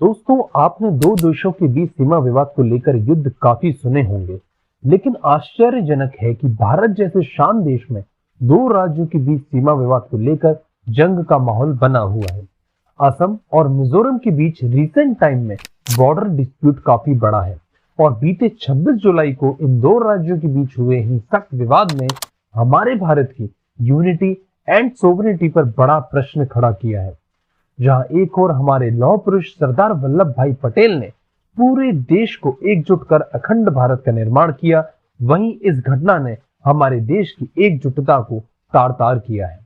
दोस्तों, आपने दो देशों के बीच सीमा विवाद को लेकर युद्ध काफी सुने होंगे, लेकिन आश्चर्यजनक है कि भारत जैसे शान देश में दो राज्यों के बीच सीमा विवाद को लेकर जंग का माहौल बना हुआ है। असम और मिजोरम के बीच रिसेंट टाइम में बॉर्डर डिस्प्यूट काफी बड़ा है और बीते 26 जुलाई को इन दो राज्यों के बीच हुए हिंसक विवाद ने हमारे भारत की यूनिटी एंड सोवरेनिटी पर बड़ा प्रश्न खड़ा किया है। जहां एक और हमारे लौह पुरुष सरदार वल्लभ भाई पटेल ने पूरे देश को एकजुट कर अखंड भारत का निर्माण किया, वहीं इस घटना ने हमारे देश की एकजुटता को तार तार किया है।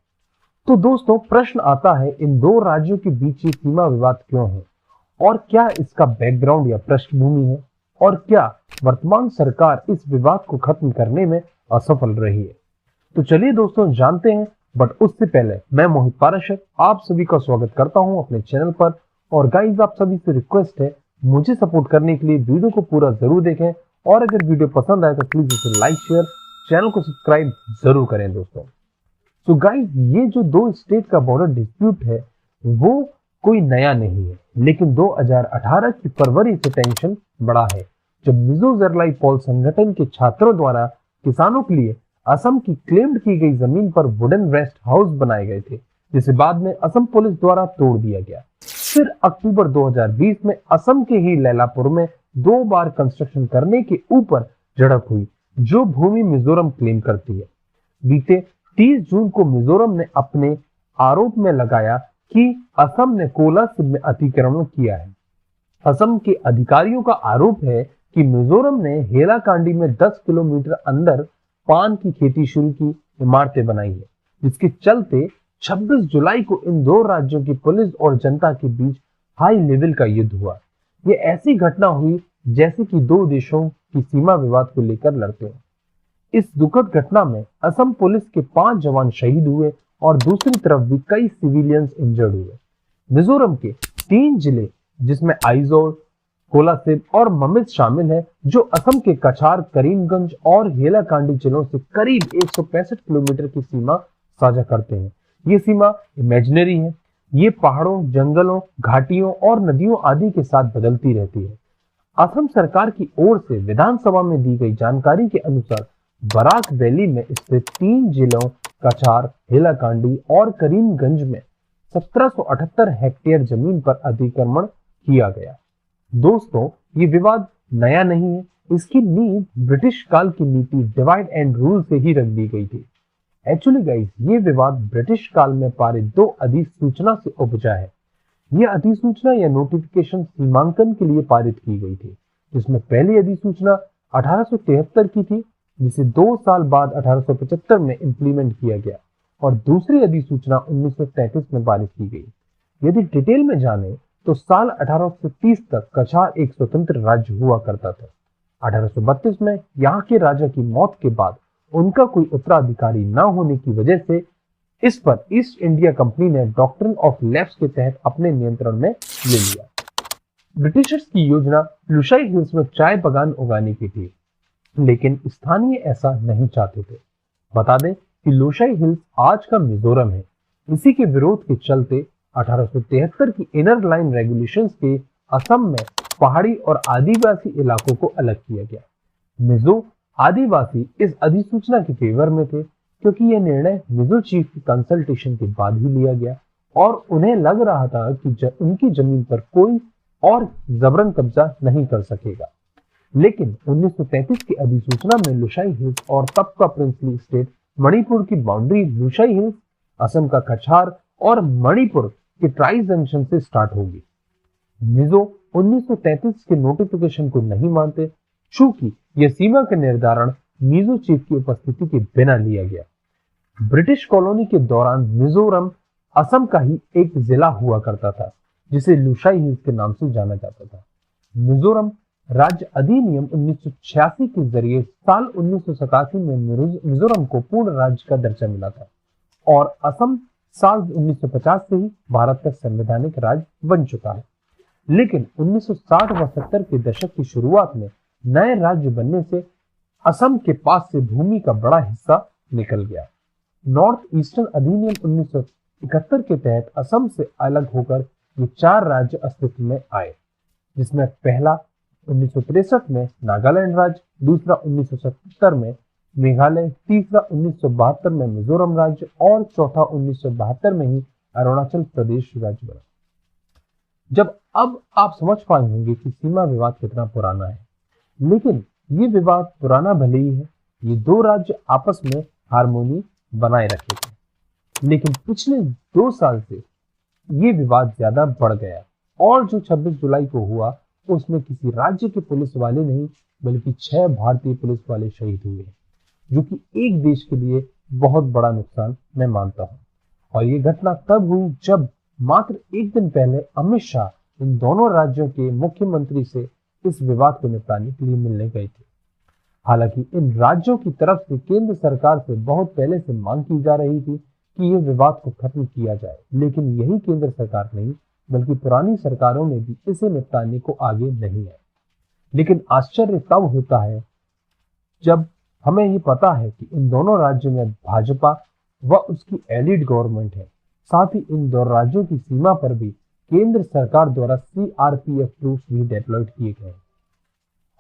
तो दोस्तों, प्रश्न आता है, इन दो राज्यों के बीच ये सीमा विवाद क्यों है और क्या इसका बैकग्राउंड या पृष्ठभूमि है, और क्या वर्तमान सरकार इस विवाद को खत्म करने में असफल रही है। तो चलिए दोस्तों, जानते हैं। बट उससे पहले मैं मोहित पाराशर आप सभी का स्वागत करता हूं अपने चैनल पर। और गाइस, आप सभी से रिक्वेस्ट है, मुझे सपोर्ट करने के लिए वीडियो को पूरा जरूर देखें और अगर वीडियो पसंद आए तो प्लीज इसे लाइक शेयर, चैनल को सब्सक्राइब जरूर करें दोस्तों। तो गाइस, ये जो दो स्टेट का बॉर्डर डिस्प्यूट है वो कोई नया नहीं है, लेकिन 2018 की फरवरी से टेंशन बढ़ा है, जब मिजो जरलाई पॉल संगठन के छात्रों द्वारा किसानों के लिए असम की क्लेम्ड की गई जमीन पर वुडन रेस्ट हाउस बनाए गए थे, जिसे बाद में असम पुलिस द्वारा तोड़ दिया गया। फिर अक्टूबर 2020 में असम के ही लैलापुर में दो बार कंस्ट्रक्शन करने के ऊपर झड़प हुई, जो भूमि मिजोरम क्लेम करती है। बीते 30 जून को मिजोरम ने अपने आरोप में लगाया कि असम ने कोलासिब में अतिक्रमण किया है। असम के अधिकारियों का आरोप है कि मिजोरम ने हेलाकांडी में 10 किलोमीटर अंदर पान की खेती शुरू की, इमारतें बनाई है, जिसके चलते 26 जुलाई को इन दो राज्यों की पुलिस और जनता के बीच हाई लेवल का युद्ध हुआ। ये ऐसी घटना हुई जैसे कि दो देशों की सीमा विवाद को लेकर लड़ते हैं। इस दुखद घटना में असम पुलिस के 5 जवान शहीद हुए और दूसरी तरफ भी कई सिविलियंस इंजर्ड हुए। मिजोरम के 3 जिले, जिसमें आइजोल, कोलासिब और ममित शामिल है, जो असम के कछार, करीमगंज और हेलाकांडी जिलों से करीब 165 किलोमीटर की सीमा साझा करते हैं। ये सीमा इमेजिनरी है, ये पहाड़ों, जंगलों, घाटियों और नदियों आदि के साथ बदलती रहती है। असम सरकार की ओर से विधानसभा में दी गई जानकारी के अनुसार बराक वैली में स्थित 3 जिलों कछार, हेलाकांडी और करीमगंज में 1778 हेक्टेयर जमीन पर अतिक्रमण किया गया। दोस्तों, ये विवाद नया नहीं है, इसकी नींव ब्रिटिश काल की नीति डिवाइड एंड रूल से ही रख दी गई थी। एक्चुअली गाइस, ये विवाद ब्रिटिश काल में पारित 2 अधिसूचना से उपजा है। यह अधिसूचना या नोटिफिकेशन सीमांकन के लिए पारित की गई थी, जिसमें पहली अधिसूचना 1873 की थी, जिसे 2 साल बाद 1875 में इंप्लीमेंट किया गया, और दूसरी अधिसूचना 1933 में पारित की गई। यदि डिटेल में जाने तो साल 1830 तक कछार एक स्वतंत्र राज्य हुआ करता था। 1832 में यहाँ के राजा की मौत के बाद उनका कोई उत्तराधिकारी न होने की वजह से इस पर ईस्ट इंडिया कंपनी ने डॉक्ट्रिन ऑफ लैप्स के तहत अपने नियंत्रण में ले लिया। ब्रिटिशर्स की योजना लुशाई हिल्स में चाय बागान उगाने की थी, लेकिन स्थानीय ऐसा नहीं चाहते थे। बता दें कि लुशाई हिल्स आज का मिजोरम है। इसी के विरोध के चलते 1873 की इनर लाइन रेगुलेशंस के असम में पहाड़ी और आदिवासी इलाकों को अलग किया गया। मिजो आदिवासी इस अधिसूचना के फेवर में थे, क्योंकि यह निर्णय मिजो चीफ की कंसल्टेशन के बाद ही लिया गया और उन्हें लग रहा था कि उनकी जमीन पर कोई और जबरन कब्जा नहीं कर सकेगा। लेकिन 1933 की अधिसूचना में लुशाई हिल्स और तब का प्रिंसली स्टेट मणिपुर की बाउंड्री लुशाई हिल्स, असम का कछार और मणिपुर के ट्राई जंक्शन से स्टार्ट होगी। मिजो 1933 के नोटिफिकेशन को नहीं मानते, चूंकि यह सीमा का निर्धारण मिजो चीफ की उपस्थिति के बिना लिया गया। ब्रिटिश कॉलोनी के दौरान मिजोरम असम का ही एक जिला हुआ करता था, जिसे लुशाई हिल्स के नाम से जाना जाता था। मिजोरम राज्य अधिनियम 1986 के जरिए साल 1987 में मिजोरम को पूर्ण राज्य का दर्जा मिला था और असम साल 1950 से ही भारत का संवैधानिक राज्य बन चुका है। लेकिन 1960 व 70 के दशक की शुरुआत में नए राज्य बनने से असम के पास से भूमि का बड़ा हिस्सा निकल गया। नॉर्थ ईस्टर्न अधिनियम 1971 के तहत असम से अलग होकर ये 4 राज्य अस्तित्व में आए, जिसमें पहला 1963 में नागालैंड राज्य, दूसरा 1977 में मेघालय, तीसरा 1972 में मिजोरम राज्य और चौथा 1972 में ही अरुणाचल प्रदेश राज्य बना। जब अब आप समझ पाए होंगे कि सीमा विवाद कितना पुराना है, लेकिन ये विवाद पुराना भले ही है, ये 2 राज्य आपस में हार्मोनी बनाए रखे थे, लेकिन पिछले 2 साल से ये विवाद ज्यादा बढ़ गया और जो 26 जुलाई को हुआ उसमें किसी राज्य के पुलिस वाले नहीं बल्कि 6 भारतीय पुलिस वाले शहीद हुए, जो कि एक देश के लिए बहुत बड़ा नुकसान मैं मानता हूँ। और ये घटना तब हुई जब मात्र एक दिन पहले अमित शाह इन दोनों राज्यों के मुख्यमंत्री से इस विवाद को निपटाने के लिए मिलने गए थे। हालांकि इन राज्यों की तरफ से केंद्र सरकार से बहुत पहले से मांग की जा रही थी कि ये विवाद को खत्म किया जाए, लेकिन यही केंद्र सरकार नहीं बल्कि पुरानी सरकारों ने भी इसे निपटाने को आगे नहीं आए। लेकिन आश्चर्य तब होता है जब हमें ये पता है कि इन दोनों राज्यों में भाजपा व उसकी एलिड गवर्नमेंट है। साथ ही इन दोनों राज्यों की सीमा पर भी केंद्र सरकार द्वारा सीआरपीएफ ट्रूप्स भी डिप्लॉयड किए गए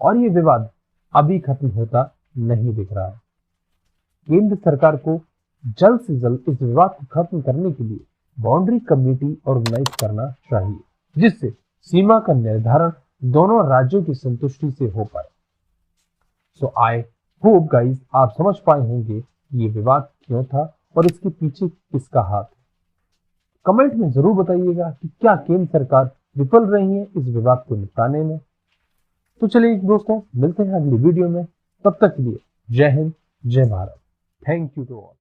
और ये विवाद अभी खत्म होता नहीं दिख रहा है। केंद्र सरकार को जल्द से जल्द इस विवाद को खत्म करने के लिए बाउंड्री कमेटी ऑर्गेनाइज करना चाहिए, जिससे सीमा का निर्धारण दोनों राज्यों की संतुष्टि से हो पाए। सो आई होप गाइस आप समझ पाए होंगे ये विवाद क्यों था और इसके पीछे किसका हाथ है। कमेंट में जरूर बताइएगा कि क्या केंद्र सरकार विफल रही है इस विवाद को निपटाने में। तो चलिए दोस्तों, मिलते हैं अगली वीडियो में। तब तक के लिए जय हिंद, जय Bharat. Thank you to all.